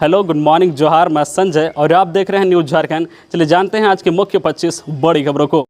Hello, good morning, जोहार। मैं संजय और आप देख रहे हैं न्यूज़ झारखंड। चलिए जानते हैं आज के मुख्य 25 बड़ी खबरों को।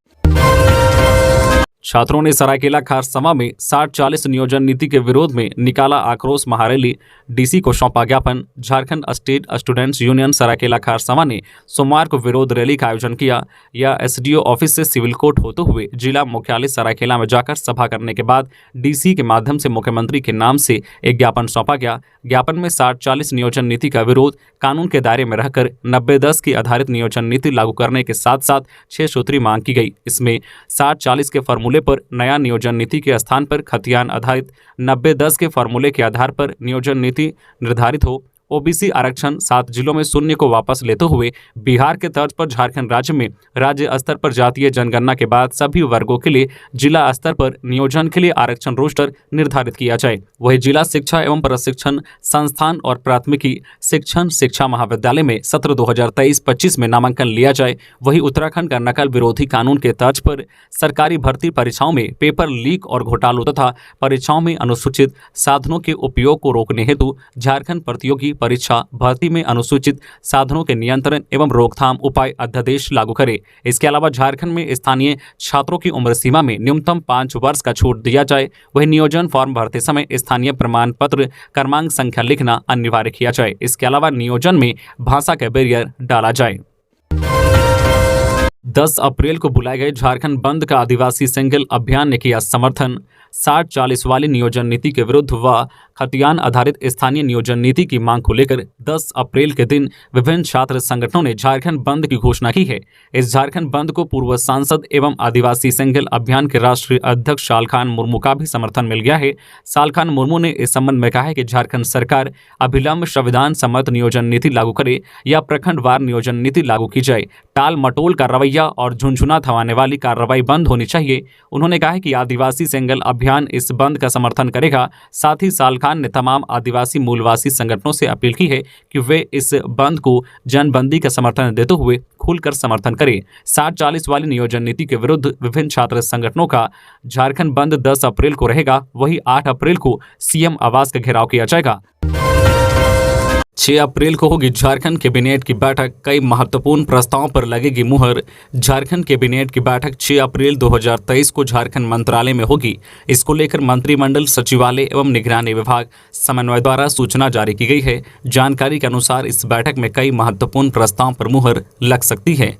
छात्रों ने सरायकेला खारसमा में 60-40 नियोजन नीति के विरोध में निकाला आक्रोश महारैली, डीसी को सौंपा ज्ञापन। Jharkhand state students union Saraikela Kharsawan ने सोमवार को विरोध रैली का आयोजन किया। यह एसडीओ ऑफिस से सिविल कोर्ट होते हुए जिला मुख्यालय सरायकेला में जाकर सभा करने के बाद डीसी के माध्यम से मुख्यमंत्री के नाम से एक ज्ञापन सौंपा गया। ज्ञापन में 60-40 नियोजन नीति का विरोध, कानून के दायरे में रहकर 90-10 की आधारित नियोजन नीति लागू करने के साथ साथ 6 सूत्री मांग की गई। इसमें 60-40 के फॉर्मूले पर नया नियोजन नीति के स्थान पर खतियान आधारित 90-10 के फॉर्मूले के आधार पर नियोजन नीति निर्धारित हो। ओबीसी आरक्षण 7 जिलों में शून्य को वापस लेते हुए बिहार के तर्ज पर झारखंड राज्य में राज्य स्तर पर जातीय जनगणना के बाद सभी वर्गों के लिए जिला स्तर पर नियोजन के लिए आरक्षण रोस्टर निर्धारित किया जाए। वही जिला शिक्षा एवं प्रशिक्षण संस्थान और प्राथमिकी शिक्षण शिक्षा महाविद्यालय में सत्र 2023-25 में नामांकन लिया जाए। वही उत्तराखंड का नकल विरोधी कानून के तर्ज पर सरकारी भर्ती परीक्षाओं में पेपर लीक और घोटालों तथा परीक्षाओं में अनुसूचित साधनों के उपयोग को रोकने हेतु झारखंड प्रतियोगी परीक्षा भर्ती में अनुसूचित साधनों के नियंत्रण एवं रोकथाम उपाय अध्यादेश लागू करे। इसके अलावा झारखंड में स्थानीय छात्रों की उम्र सीमा में न्यूनतम 5 वर्ष का छूट दिया जाए। वही नियोजन फॉर्म भरते समय स्थानीय प्रमाण पत्र क्रमांक संख्या लिखना अनिवार्य किया जाए। इसके अलावा नियोजन में भाषा का बैरियर डाला जाए। 10 अप्रैल को बुलाए गए झारखंड बंद का आदिवासी सिंगल अभियान ने किया समर्थन। 60-40 वाली नियोजन नीति के विरुद्ध व खतियान आधारित स्थानीय नियोजन नीति की मांग को लेकर 10 अप्रैल के दिन विभिन्न छात्र संगठनों ने झारखंड बंद की घोषणा की है। इस झारखंड बंद को पूर्व सांसद एवं आदिवासी सिंगल अभियान के राष्ट्रीय अध्यक्ष सालखान मुर्मू का भी समर्थन मिल गया है। सालखान मुर्मू ने इस संबंध में कहा है कि झारखंड सरकार अभिलंब संविधान सम्मत नियोजन नीति लागू करे या प्रखंडवार नियोजन नीति लागू की जाए। टाल मटोल का रवैया और झुनझुना थमाने वाली कार्रवाई बंद होनी चाहिए। उन्होंने कहा है कि आदिवासी सिंगल अभियान इस बंद का समर्थन करेगा। साथ ही सालखान ने तमाम आदिवासी मूलवासी संगठनों से अपील की है कि वे इस बंद को जनबंदी का समर्थन देते हुए खुलकर समर्थन करें। 60-40 वाली नियोजन नीति के विरुद्ध विभिन्न छात्र संगठनों का झारखंड बंद 10 अप्रैल को रहेगा। वही 8 अप्रैल को सीएम आवास का घेराव किया जाएगा। 6 अप्रैल को होगी झारखंड कैबिनेट की बैठक, कई महत्वपूर्ण प्रस्तावों पर लगेगी मुहर। झारखंड कैबिनेट की बैठक 6 अप्रैल 2023 को झारखंड मंत्रालय में होगी। इसको लेकर मंत्रिमंडल सचिवालय एवं निगरानी विभाग समन्वय द्वारा सूचना जारी की गई है। जानकारी के अनुसार इस बैठक में कई महत्वपूर्ण प्रस्तावों पर मुहर लग सकती है।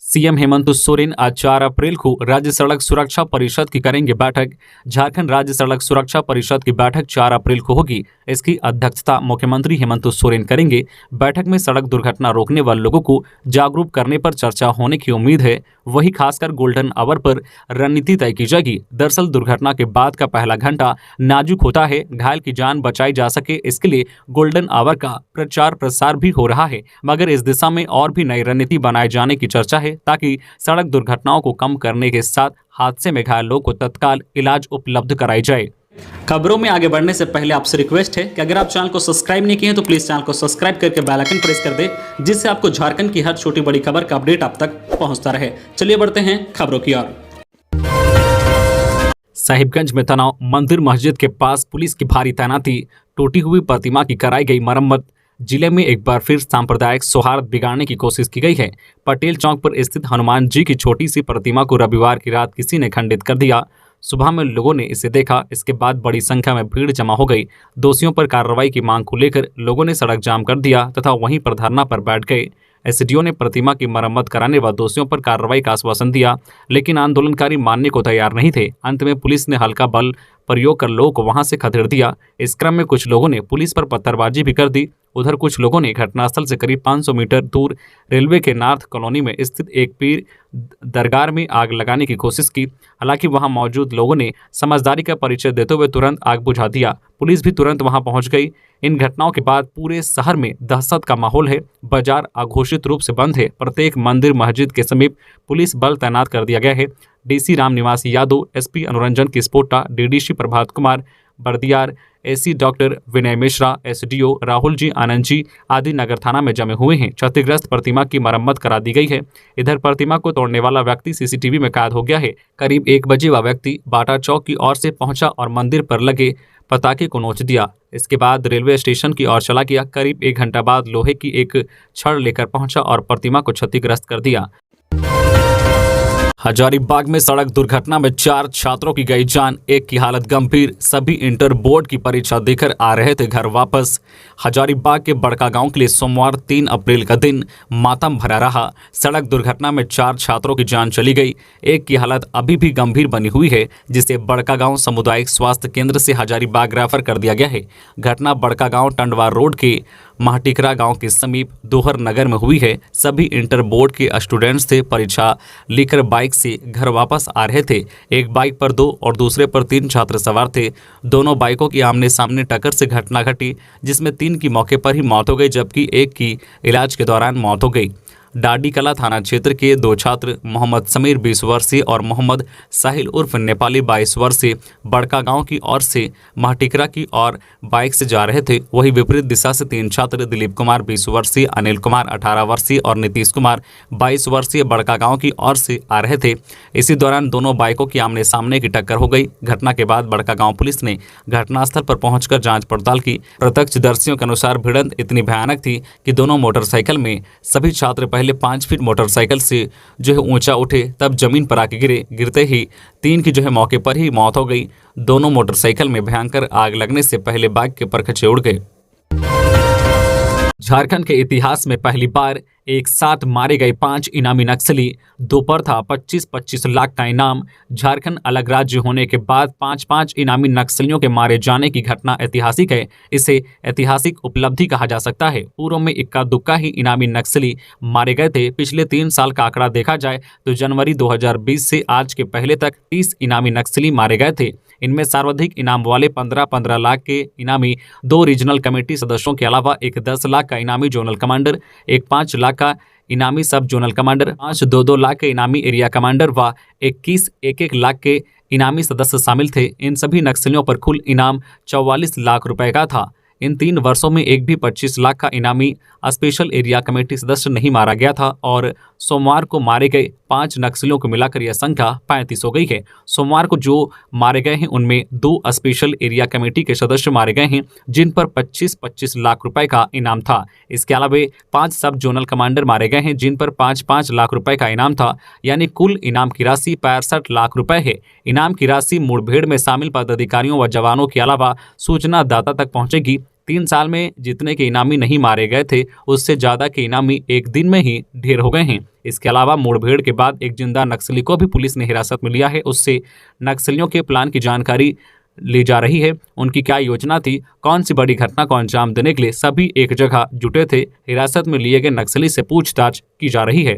सीएम हेमंत सोरेन आज 4 अप्रैल को राज्य सड़क सुरक्षा परिषद की करेंगे बैठक। झारखंड राज्य सड़क सुरक्षा परिषद की बैठक 4 अप्रैल को होगी। इसकी अध्यक्षता मुख्यमंत्री हेमंत सोरेन करेंगे। बैठक में सड़क दुर्घटना रोकने वाले लोगों को जागरूक करने पर चर्चा होने की उम्मीद है। वही खासकर गोल्डन आवर पर रणनीति तय की जाएगी। दरअसल दुर्घटना के बाद का पहला घंटा नाजुक होता है। घायल की जान बचाई जा सके इसके लिए गोल्डन आवर का प्रचार प्रसार भी हो रहा है, मगर इस दिशा में और भी नई रणनीति बनाए जाने की चर्चा है ताकि सड़क दुर्घटनाओं को कम करने के साथ हादसे में घायल लोगों को तत्काल इलाज उपलब्ध कराई जाए। खबरों में आगे बढ़ने से पहले आपसे रिक्वेस्ट है कि अगर आप चैनल को सब्सक्राइब नहीं किए हैं तो प्लीज चैनल को सब्सक्राइब करके बेल आइकन प्रेस कर दें, जिससे आपको झारखंड की हर छोटी बड़ी खबर का अपडेट आप तक पहुंचता रहे। चलिए बढ़ते हैं खबरों की ओर। साहिबगंज में तनाव, मंदिर मस्जिद के पास पुलिस की भारी तैनाती, टूटी हुई प्रतिमा की कराई गई मरम्मत। जिले में एक बार फिर सांप्रदायिक सौहार्द बिगाड़ने की कोशिश की गई है। पटेल चौक पर स्थित हनुमान जी की छोटी सी प्रतिमा को रविवार की रात किसी ने खंडित कर दिया। सुबह में लोगों ने इसे देखा। इसके बाद बड़ी संख्या में भीड़ जमा हो गई। दोषियों पर कार्रवाई की मांग को लेकर लोगों ने सड़क जाम कर दिया तथा वहीं पर धरना पर बैठ गए। एसडीओ ने प्रतिमा की मरम्मत कराने व दोषियों पर कार्रवाई का आश्वासन दिया, लेकिन आंदोलनकारी मानने को तैयार नहीं थे। अंत में पुलिस ने हल्का बल प्रयोग कर लोगों को वहां से खदेड़ दिया। इस क्रम में कुछ लोगों ने पुलिस पर पत्थरबाजी भी कर दी। उधर कुछ लोगों ने घटनास्थल से करीब 500 मीटर दूर रेलवे के नॉर्थ कॉलोनी में स्थित एक पीर दरगाह में आग लगाने की कोशिश की। हालांकि वहां मौजूद लोगों ने समझदारी का परिचय देते हुए तुरंत आग बुझा दिया। पुलिस भी तुरंत वहां पहुंच गई। इन घटनाओं के बाद पूरे शहर में दहशत का माहौल है। बाजार अघोषित रूप से बंद है। प्रत्येक मंदिर मस्जिद के समीप पुलिस बल तैनात कर दिया गया है। DC Ram Niwas Yadav, SP Anuranjan किस्पोटा, DDC Prabhat Kumar, बर्दियार, AC doctor विनय मिश्रा, एसडीओ राहुल जी आनंद जी आदि नगर थाना में जमे हुए हैं। क्षतिग्रस्त प्रतिमा की मरम्मत करा दी गई है। इधर प्रतिमा को तोड़ने वाला व्यक्ति सीसीटीवी में कैद हो गया है। करीब 1 बजे वह व्यक्ति बाटा चौक की ओर से पहुंचा और मंदिर पर लगे पताके को नोच दिया। इसके बाद रेलवे स्टेशन की ओर चला गया। करीब 1 घंटा बाद लोहे की एक छड़ लेकर पहुंचा और प्रतिमा को क्षतिग्रस्त कर दिया। हजारीबाग में सड़क दुर्घटना में 4 छात्रों की गई जान, एक की हालत गंभीर। सभी इंटर बोर्ड की परीक्षा देकर आ रहे थे घर वापस। हजारीबाग के बड़का गांव के लिए सोमवार 3 अप्रैल का दिन मातम भरा रहा। सड़क दुर्घटना में 4 छात्रों की जान चली गई। एक की हालत अभी भी गंभीर बनी हुई है, जिसे बड़का गांव सामुदायिक स्वास्थ्य केंद्र से हजारीबाग रेफर कर दिया गया है। घटना बड़का गांव टंडवा रोड के महटिकरा गांव के समीप दोहर नगर में हुई है। सभी इंटर बोर्ड के स्टूडेंट्स थे। परीक्षा लेकर बाइक से घर वापस आ रहे थे। एक बाइक पर 2 और दूसरे पर 3 छात्र सवार थे। दोनों बाइकों की आमने सामने टक्कर से घटना घटी, जिसमें 3 की मौके पर ही मौत हो गई, जबकि एक की इलाज के दौरान मौत हो गई। डाडी कला थाना क्षेत्र के 2 छात्र मोहम्मद समीर 20 वर्षीय और मोहम्मद साहिल उर्फ नेपाली 22 वर्षीय बड़का गांव की ओर से महटिकरा की ओर बाइक से जा रहे थे। वही विपरीत दिशा से 3 छात्र दिलीप कुमार 20 वर्षीय, अनिल कुमार 18 वर्षीय और नीतीश कुमार 22 वर्षीय बड़का गांव की ओर से आ रहे थे। इसी दौरान दोनों बाइकों की आमने सामने की टक्कर हो गई। घटना के बाद बड़का गांव पुलिस ने घटनास्थल पर पहुंचकर जांच पड़ताल की। प्रत्यक्षदर्शियों के अनुसार भिड़ंत इतनी भयानक थी कि दोनों मोटरसाइकिल में सभी छात्र पहले 5 फीट मोटरसाइकिल से ऊंचा उठे, तब जमीन पर आके गिरते ही 3 की मौके पर ही मौत हो गई। दोनों मोटरसाइकिल में भयंकर आग लगने से पहले बाइक के परखचे उड़ गए। झारखंड के इतिहास में पहली बार एक साथ मारे गए 5 इनामी नक्सली। दोपहर था 25-25 लाख का इनाम। झारखंड अलग राज्य होने के बाद 5-5 इनामी नक्सलियों के मारे जाने की घटना ऐतिहासिक है। इसे ऐतिहासिक उपलब्धि कहा जा सकता है। पूर्व में इक्का दुक्का ही इनामी नक्सली मारे गए थे। पिछले 3 साल का आंकड़ा देखा जाए तो जनवरी 2020 से आज के पहले तक 30 इनामी नक्सली मारे गए थे। इनमें सर्वाधिक इनाम वाले 15-15 लाख के इनामी 2 रीजनल कमेटी सदस्यों के अलावा एक 10 लाख का इनामी जोनल कमांडर, एक 5 लाख का इनामी सब जोनल कमांडर, 5 2-2 लाख के इनामी एरिया कमांडर व 21 1-1 लाख के इनामी सदस्य शामिल थे। इन सभी नक्सलियों पर कुल इनाम 44 लाख रुपए का था। इन 3 वर्षों में एक भी 25 लाख का इनामी स्पेशल एरिया कमेटी सदस्य नहीं मारा गया था और सोमवार को मारे गए 5 नक्सलियों को मिलाकर यह संख्या 35 हो गई है। सोमवार को जो मारे गए हैं उनमें 2 स्पेशल एरिया कमेटी के सदस्य मारे गए हैं, जिन पर 25-25 लाख रुपए का इनाम था। इसके अलावा 5 सब जोनल कमांडर मारे गए हैं, जिन पर 5-5 लाख रुपए का इनाम था। यानी कुल इनाम की राशि 65 लाख रुपए है। इनाम की राशि मुठभेड़ में शामिल पदाधिकारियों व जवानों के अलावा सूचना दाता तक पहुंचेगी। 3 साल में जितने के इनामी नहीं मारे गए थे, उससे ज्यादा के इनामी एक दिन में ही ढेर हो गए हैं। इसके अलावा मुठभेड़ के बाद एक जिंदा नक्सली को भी पुलिस ने हिरासत में लिया है। उससे नक्सलियों के प्लान की जानकारी ली जा रही है। उनकी क्या योजना थी, कौन सी बड़ी घटना को अंजाम देने के लिए सभी एक जगह जुटे थे। हिरासत में लिए गए नक्सली से पूछताछ की जा रही है।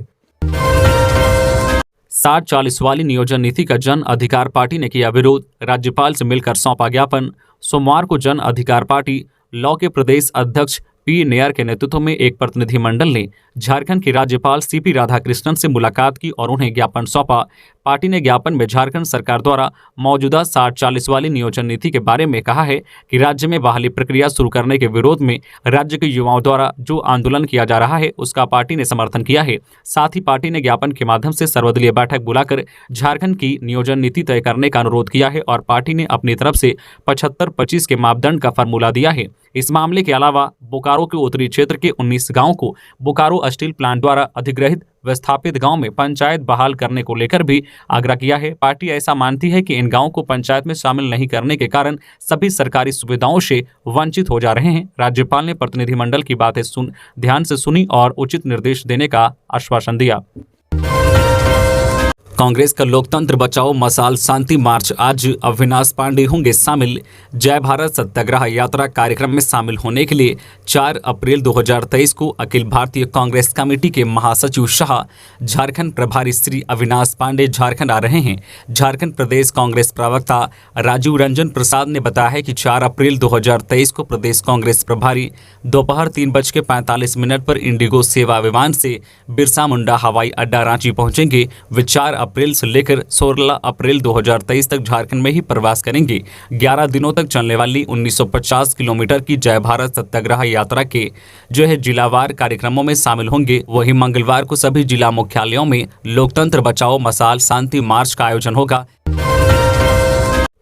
60-40 वाली नियोजन नीति का जन अधिकार पार्टी ने किया विरोध। राज्यपाल से मिलकर सौंपा ज्ञापन। सोमवार को जन अधिकार पार्टी लॉ के प्रदेश अध्यक्ष पी नेयर के नेतृत्व में एक प्रतिनिधिमंडल ने झारखंड के राज्यपाल सीपी राधाकृष्णन से मुलाकात की और उन्हें ज्ञापन सौंपा। पार्टी ने ज्ञापन में झारखंड सरकार द्वारा मौजूदा 60-40 वाली नियोजन नीति के बारे में कहा है कि राज्य में बहाली प्रक्रिया शुरू करने के विरोध में राज्य के युवाओं द्वारा जो आंदोलन किया जा रहा है उसका पार्टी ने समर्थन किया है। साथ ही पार्टी ने ज्ञापन के माध्यम से सर्वदलीय बैठक बुलाकर झारखंड की नियोजन नीति तय करने का अनुरोध किया है और पार्टी ने अपनी तरफ से 75-25 के मापदंड का फॉर्मूला दिया है। इस मामले के अलावा बोकारो के उत्तरी क्षेत्र के 19 गांवों को बोकारो स्टील प्लांट द्वारा अधिग्रहित विस्थापित गांव में पंचायत बहाल करने को लेकर भी आग्रह किया है। पार्टी ऐसा मानती है कि इन गांवों को पंचायत में शामिल नहीं करने के कारण सभी सरकारी सुविधाओं से वंचित हो जा रहे हैं। राज्यपाल ने प्रतिनिधिमंडल की बातें ध्यान से सुनी और उचित निर्देश देने का आश्वासन दिया। कांग्रेस का लोकतंत्र बचाओ मशाल शांति मार्च आज अविनाश पांडे होंगे शामिल। जय भारत सत्याग्रह यात्रा कार्यक्रम में शामिल होने के लिए 4 अप्रैल 2023 को अखिल भारतीय कांग्रेस कमेटी के महासचिव शाह झारखंड प्रभारी श्री अविनाश पांडे झारखंड आ रहे हैं। झारखंड प्रदेश कांग्रेस प्रवक्ता राजीव रंजन प्रसाद ने बताया है कि 4 अप्रैल 2023 को प्रदेश कांग्रेस प्रभारी दोपहर 3:45 पर इंडिगो सेवा विमान से बिरसा मुंडा हवाई अड्डा रांची पहुंचेंगे। वे 4 अप्रैल से लेकर 16 अप्रैल 2023 तक झारखंड में ही प्रवास करेंगे। 11 दिनों तक चलने वाली 1950 किलोमीटर की जय भारत सत्याग्रह यात्रा के जिलावार कार्यक्रमों में शामिल होंगे। वहीं मंगलवार को सभी जिला मुख्यालयों में लोकतंत्र बचाओ मशाल शांति मार्च का आयोजन होगा।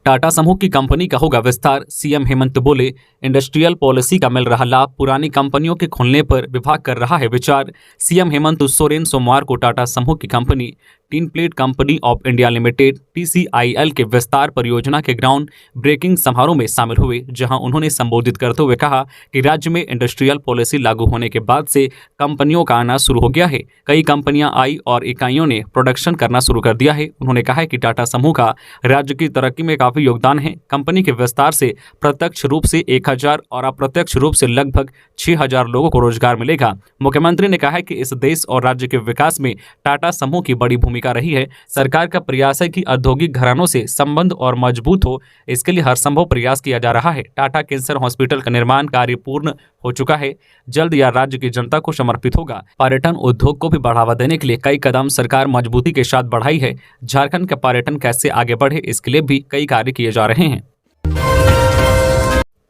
टाटा समूह की कंपनी का होगा विस्तार, सीएम हेमंत बोले। इंडस्ट्रियल पॉलिसी का मिल रहा लाभ, पुरानी कंपनियों के खुलने पर विभाग कर रहा है विचार। सीएम हेमंत सोरेन सोमवार को टाटा समूह की company tin plate company of India limited TCIL के विस्तार परियोजना के ग्राउंड ब्रेकिंग समारोह में शामिल हुए, जहां उन्होंने संबोधित करते हुए कहा कि राज्य में इंडस्ट्रियल पॉलिसी लागू होने के बाद से कंपनियों का आना शुरू हो गया है। कई कंपनियां आई और इकाइयों ने प्रोडक्शन करना शुरू कर दिया है। उन्होंने कहा कि टाटा समूह का राज्य की तरक्की में काफी योगदान है। कंपनी के विस्तार से प्रत्यक्ष रूप से 1000 और अप्रत्यक्ष रूप से लगभग 6000 लोगों को रोजगार मिलेगा। मुख्यमंत्री ने कहा कि इस देश और राज्य के विकास में टाटा समूह की बड़ी भूमिका रही है। सरकार का प्रयास है कि औद्योगिक घरानों से संबंध और मजबूत हो, इसके लिए हर संभव प्रयास किया जा रहा है। टाटा कैंसर हॉस्पिटल का निर्माण कार्य पूर्ण हो चुका है, जल्द यह राज्य की जनता को समर्पित होगा। पर्यटन उद्योग को भी बढ़ावा देने के लिए कई कदम सरकार मजबूती के साथ बढ़ाई है। झारखंड का पर्यटन कैसे आगे बढ़े, इसके लिए भी कई कार्य किए जा रहे हैं।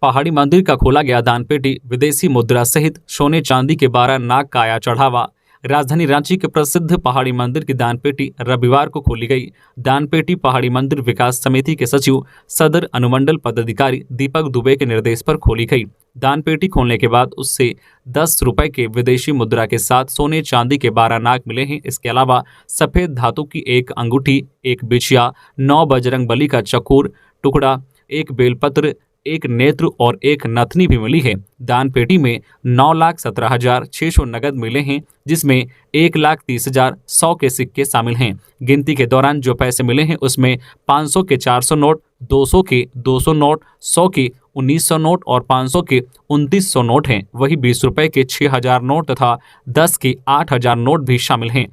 पहाड़ी मंदिर का खोला गया दान पेटी, विदेशी मुद्रा सहित सोने चांदी के 12 नाग का आया चढ़ावा। राजधानी रांची के प्रसिद्ध पहाड़ी मंदिर की दान पेटी रविवार को खोली गई। दान पेटी पहाड़ी मंदिर विकास समिति के सचिव सदर अनुमंडल पदाधिकारी दीपक दुबे के निर्देश पर खोली गई। दान पेटी खोलने के बाद उससे 10 रुपए के विदेशी मुद्रा के साथ सोने चांदी के 12 नाग मिले हैं। इसके अलावा सफेद धातु की एक अंगूठी, एक बिछिया, 9 बजरंग बली का चकोर टुकड़ा, एक बेलपत्र, एक नेत्र और एक नथनी भी मिली है। दान पेटी में 9,17,600 नगद मिले हैं, जिसमें 1,30,100 के सिक्के शामिल हैं। गिनती के दौरान जो पैसे मिले हैं उसमें 500 के 400 नोट, 200 के 200 नोट, 100 के 1900 नोट और 500 के 2900 नोट हैं। वही 20 रुपए के 6000 नोट तथा 10 के 8000 नोट भी शामिल हैं।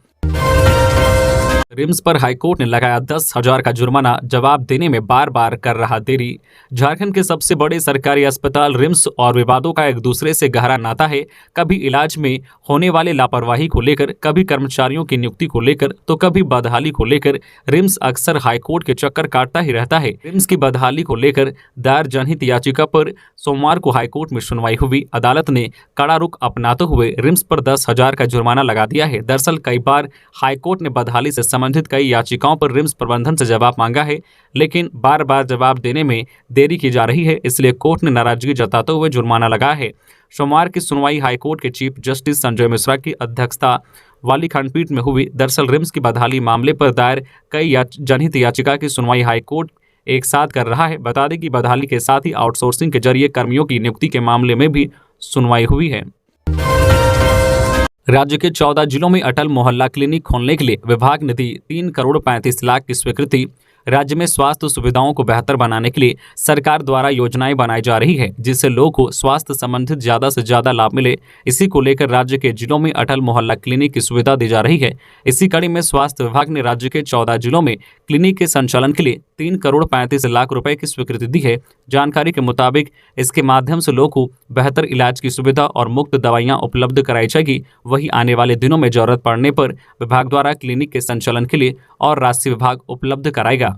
रिम्स पर हाईकोर्ट ने लगाया 10,000 का जुर्माना, जवाब देने में बार बार कर रहा देरी। झारखंड के सबसे बड़े सरकारी अस्पताल रिम्स और विवादों का एक दूसरे से गहरा नाता है। कभी इलाज में होने वाले लापरवाही को लेकर, कभी कर्मचारियों की नियुक्ति को लेकर, तो कभी बदहाली को लेकर रिम्स अक्सर हाईकोर्ट के चक्कर काटता ही रहता है। रिम्स की बदहाली को लेकर दायर जनहित याचिका पर सोमवार को हाईकोर्ट में सुनवाई हुई। अदालत ने कड़ा रुख अपनाते हुए रिम्स पर 10,000 का जुर्माना लगा दिया है। दरअसल कई बार हाईकोर्ट ने बदहाली से संबंधित कई याचिकाओं पर रिम्स प्रबंधन से जवाब मांगा है, लेकिन बार बार जवाब देने में देरी की जा रही है, इसलिए कोर्ट ने नाराजगी जताते हुए जुर्माना लगाया है। सोमवार की सुनवाई हाईकोर्ट के चीफ जस्टिस संजय मिश्रा की अध्यक्षता वाली खंडपीठ में हुई। दरअसल रिम्स की बदहाली मामले पर दायर कई जनहित याचिका की सुनवाई हाईकोर्ट एक साथ कर रहा है। बता दें कि बदहाली के साथ ही आउटसोर्सिंग के जरिए कर्मियों की नियुक्ति के मामले में भी सुनवाई हुई है। राज्य के 14 जिलों में अटल मोहल्ला क्लिनिक खोलने के लिए विभाग ने दी 3 करोड़ 35 लाख की स्वीकृति। राज्य में स्वास्थ्य सुविधाओं को बेहतर बनाने के लिए सरकार द्वारा योजनाएं बनाई जा रही है, जिससे लोगों को स्वास्थ्य संबंधित ज्यादा से ज्यादा लाभ मिले। इसी को लेकर राज्य के जिलों में अटल मोहल्ला क्लिनिक की सुविधा दी जा रही है। इसी कड़ी में स्वास्थ्य विभाग ने राज्य के 14 जिलों में क्लिनिक के संचालन के लिए 3 करोड़ 35 लाख रुपए की स्वीकृति दी है। जानकारी के मुताबिक इसके माध्यम से लोगों को बेहतर इलाज की सुविधा और मुफ्त दवाइयां उपलब्ध कराई जाएगी। वहीं आने वाले दिनों में जरूरत पड़ने पर विभाग द्वारा क्लिनिक के संचालन के लिए और राशि विभाग उपलब्ध कराएगा।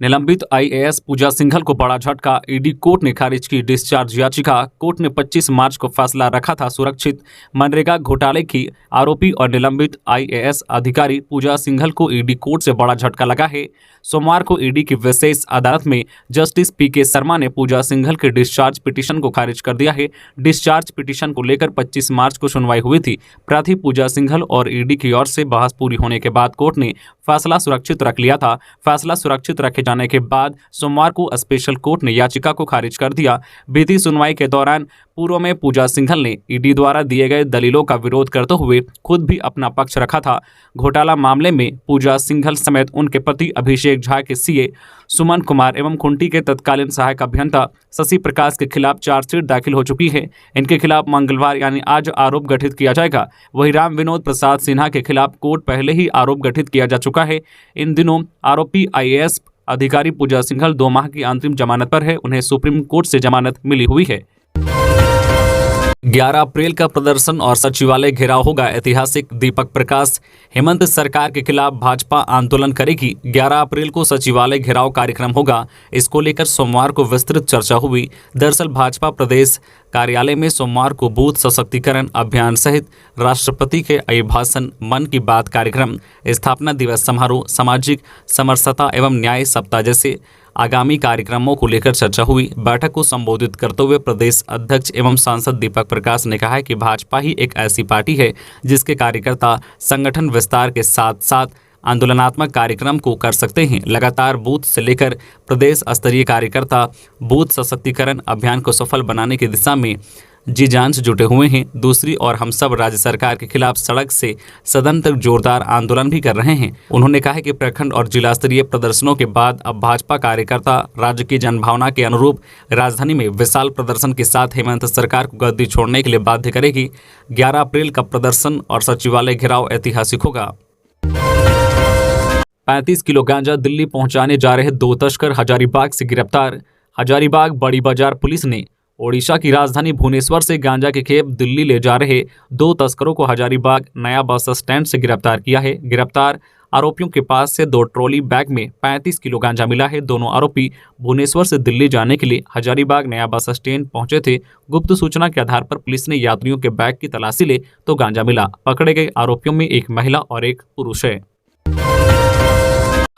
निलंबित IAS पूजा सिंघल को बड़ा झटका, ईडी कोर्ट ने खारिज की डिस्चार्ज याचिका। कोर्ट ने 25 मार्च को फैसला रखा था सुरक्षित मनरेगा घोटाले की आरोपी और निलंबित IAS अधिकारी पूजा सिंघल को ईडी कोर्ट से बड़ा झटका लगा है। सोमवार को ईडी की विशेष अदालत में जस्टिस PK शर्मा ने पूजा सिंघल के डिस्चार्ज पिटीशन को खारिज कर दिया है। डिस्चार्ज पिटीशन को लेकर 25 मार्च को सुनवाई हुई थी। प्रार्थी पूजा सिंघल और ईडी की ओर से बहस पूरी होने के बाद कोर्ट ने फैसला सुरक्षित रख लिया था। फैसला सुरक्षित रखे जाने के बाद सोमवार को स्पेशल कोर्ट ने याचिका को खारिज कर दिया। बीती सुनवाई के दौरान पूर्व में पूजा सिंघल ने ईडी द्वारा दिए गए दलीलों का विरोध करते हुए खुद भी अपना पक्ष रखा था। घोटाला मामले में पूजा सिंघल समेत उनके पति अभिषेक झा के CA सुमन कुमार एवं खुंटी के तत्कालीन सहायक अभियंता शशि प्रकाश के खिलाफ चार्जशीट दाखिल हो चुकी है। इनके खिलाफ मंगलवार यानी आज आरोप गठित किया जाएगा। वहीं राम विनोद प्रसाद सिन्हा के खिलाफ कोर्ट पहले ही आरोप गठित किया जा चुका है। इन दिनों आरोपी IAS अधिकारी पूजा सिंघल 2 माह की अंतरिम जमानत पर है। उन्हें सुप्रीम कोर्ट से जमानत मिली हुई है। 11 अप्रैल का प्रदर्शन और सचिवालय घेराव होगा ऐतिहासिक। दीपक प्रकाश। हेमंत सरकार के खिलाफ भाजपा आंदोलन करेगी। 11 अप्रैल को सचिवालय घेराव कार्यक्रम होगा। इसको लेकर सोमवार को विस्तृत चर्चा हुई। दरअसल भाजपा प्रदेश कार्यालय में सोमवार को बूथ सशक्तिकरण अभियान सहित राष्ट्रपति के अभिभाषण, मन की बात कार्यक्रम, स्थापना दिवस समारोह, सामाजिक समरसता एवं न्याय सप्ताह जैसे आगामी कार्यक्रमों को लेकर चर्चा हुई। बैठक को संबोधित करते हुए प्रदेश अध्यक्ष एवं सांसद दीपक प्रकाश ने कहा कि भाजपा ही एक ऐसी पार्टी है जिसके कार्यकर्ता संगठन विस्तार के साथ साथ आंदोलनात्मक कार्यक्रम को कर सकते हैं। लगातार बूथ से लेकर प्रदेश स्तरीय कार्यकर्ता बूथ सशक्तिकरण अभियान को सफल बनाने की दिशा में जी जान से जुटे हुए हैं। दूसरी ओर हम सब राज्य सरकार के खिलाफ सड़क से सदन तक जोरदार आंदोलन भी कर रहे हैं। उन्होंने कहा कि प्रखंड और जिला स्तरीय प्रदर्शनों के बाद अब भाजपा कार्यकर्ता राज्य की जनभावना के अनुरूप राजधानी में विशाल प्रदर्शन के साथ हेमंत सरकार को गद्दी छोड़ने के लिए बाध्य करेगी। 11 अप्रैल का प्रदर्शन और सचिवालय घेराव ऐतिहासिक होगा। 35 किलो गांजा दिल्ली पहुंचाने जा रहे 2 तस्कर हजारीबाग से गिरफ्तार। हजारीबाग बड़ी बाजार पुलिस ने ओडिशा की राजधानी भुवनेश्वर से गांजा के खेप दिल्ली ले जा रहे 2 तस्करों को हजारीबाग नया बस स्टैंड से गिरफ्तार किया है। गिरफ्तार आरोपियों के पास से 2 ट्रॉली बैग में 35 किलो गांजा मिला है। दोनों आरोपी भुवनेश्वर से दिल्ली जाने के लिए हजारीबाग नया बस स्टैंड पहुंचे थे। गुप्त सूचना के आधार पर पुलिस ने यात्रियों के बैग की तलाशी ली तो गांजा मिला। पकड़े गए आरोपियों में एक महिला और एक पुरुष है।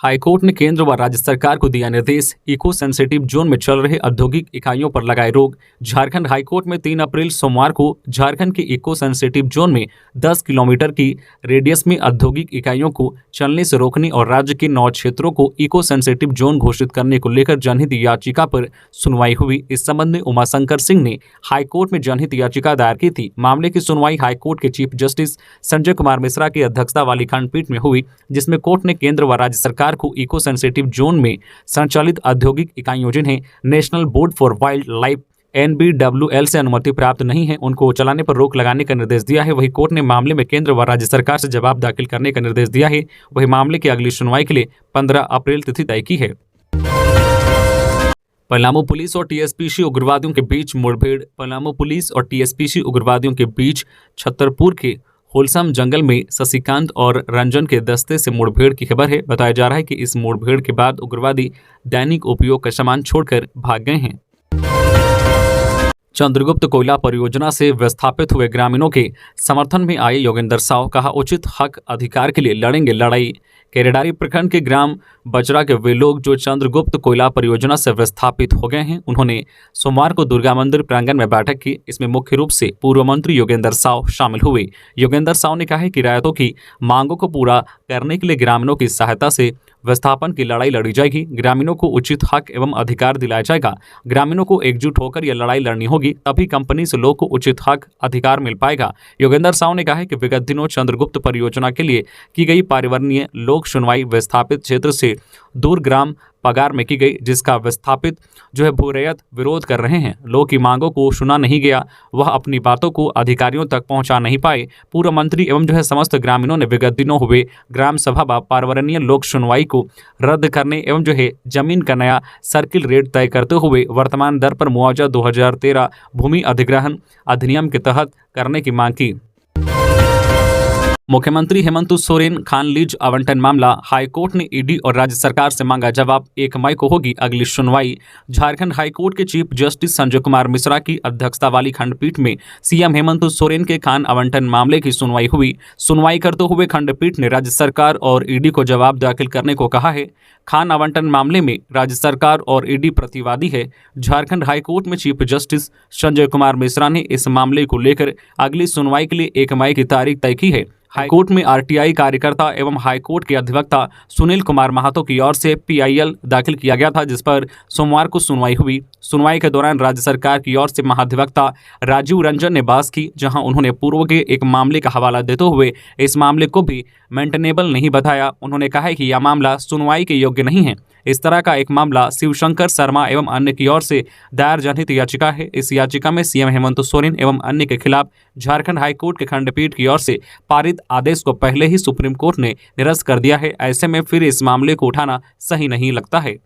हाईकोर्ट ने केंद्र व राज्य सरकार को दिया निर्देश। इको सेंसिटिव जोन में चल रहे औद्योगिक इकाइयों पर लगाए रोक। झारखंड हाईकोर्ट में 3 अप्रैल सोमवार को झारखंड के इको सेंसिटिव जोन में 10 किलोमीटर की रेडियस में औद्योगिक इकाइयों को चलने से रोकने और राज्य के 9 क्षेत्रों को इको सेंसिटिव जोन घोषित करने को लेकर जनहित याचिका पर सुनवाई हुई। इस संबंध में उमाशंकर सिंह ने हाईकोर्ट में जनहित याचिका दायर की थी। मामले की सुनवाई हाईकोर्ट के चीफ जस्टिस संजय कुमार मिश्रा की अध्यक्षता वाली खंडपीठ में हुई, जिसमें कोर्ट ने केंद्र व राज्य सरकार को इको सेंसिटिव जोन में संचालित औद्योगिक इकाइयों जिन्हें national board for wild life NBWL से अनुमति प्राप्त नहीं है, उनको चलाने पर रोक लगाने का निर्देश दिया है। वही कोर्ट ने मामले में केंद्र व राज्य सरकार से जवाब दाखिल करने का निर्देश दिया है। वही मामले की अगली सुनवाई के लिए 15 अप्रैल तिथि तय की है। पलामू पुलिस और टीएसपीसी उग्रवादियों के बीच मुठभेड़। पलामू पुलिस और टीएसपीसी उग्रवादियों के बीच छतरपुर के होलसम जंगल में शशिकांत और रंजन के दस्ते से मुठभेड़ की खबर है। बताया जा रहा है कि इस मुठभेड़ के बाद उग्रवादी दैनिक उपयोग का सामान छोड़कर भाग गए हैं। चंद्रगुप्त कोयला परियोजना से विस्थापित हुए ग्रामीणों के समर्थन में आए योगेंद्र साव। कहा, उचित हक अधिकार के लिए लड़ेंगे लड़ाई। केरेडारी प्रखंड के ग्राम बजरा के वे लोग जो चंद्रगुप्त कोयला परियोजना से विस्थापित हो गए हैं, उन्होंने सोमवार को दुर्गा मंदिर प्रांगण में बैठक की। इसमें मुख्य रूप से पूर्व मंत्री योगेंद्र साव शामिल हुए। योगेंद्र साव ने कहा है कि रायतों की मांगों को पूरा करने के लिए ग्रामीणों की सहायता से विस्थापन की लड़ाई लड़ी जाएगी। ग्रामीणों को उचित हक एवं अधिकार दिलाया जाएगा। ग्रामीणों को एकजुट होकर यह लड़ाई लड़नी होगी, तभी कंपनी से लोग को उचित हक अधिकार मिल पाएगा। योगेंद्र साव ने कहा है कि विगत दिनों चंद्रगुप्त परियोजना के लिए की गई पर्यावरणीय लोक सुनवाई विस्थापित क्षेत्र से दूर ग्राम पगार में की गई, जिसका विस्थापित जो है भूरैयत विरोध कर रहे हैं। लोग की मांगों को सुना नहीं गया, वह अपनी बातों को अधिकारियों तक पहुंचा नहीं पाए। पूर्व मंत्री एवं जो है समस्त ग्रामीणों ने विगत दिनों हुए ग्राम सभा व पर्यावरणीय लोक सुनवाई को रद्द करने एवं जो है जमीन का नया सर्किल रेट तय करते हुए वर्तमान दर पर मुआवजा 2013 भूमि अधिग्रहण अधिनियम के तहत करने की मांग की। मुख्यमंत्री हेमंत सोरेन खान लीज आवंटन मामला। हाईकोर्ट ने ईडी और राज्य सरकार से मांगा जवाब। 1 मई को होगी अगली सुनवाई। झारखंड हाईकोर्ट के चीफ जस्टिस संजय कुमार मिश्रा की अध्यक्षता वाली खंडपीठ में सीएम हेमंत सोरेन के खान आवंटन मामले की सुनवाई हुई। सुनवाई करते हुए खंडपीठ ने राज्य सरकार और ईडी को जवाब दाखिल करने को कहा है। खान आवंटन मामले में राज्य सरकार और ईडी प्रतिवादी है। झारखंड हाईकोर्ट में चीफ जस्टिस संजय कुमार मिश्रा ने इस मामले को लेकर अगली सुनवाई के लिए 1 मई की तारीख तय की है। हाईकोर्ट में आरटीआई कार्यकर्ता एवं हाईकोर्ट के अधिवक्ता सुनील कुमार महातो की ओर से पीआईएल दाखिल किया गया था, जिस पर सोमवार को सुनवाई हुई। सुनवाई के दौरान राज्य सरकार की ओर से महाधिवक्ता राजीव रंजन ने बहस की, जहां उन्होंने पूर्व के एक मामले का हवाला देते हुए इस मामले को भी मेंटेनेबल नहीं बताया। उन्होंने कहा है कि यह मामला सुनवाई के योग्य नहीं है। इस तरह का एक मामला शिवशंकर शर्मा एवं अन्य की ओर से दायर जनहित याचिका है। इस याचिका में सीएम हेमंत सोरेन एवं अन्य के खिलाफ झारखंड हाईकोर्ट के खंडपीठ की ओर से पारित आदेश को पहले ही सुप्रीम कोर्ट ने निरस्त कर दिया है। ऐसे में फिर इस मामले को उठाना सही नहीं लगता है।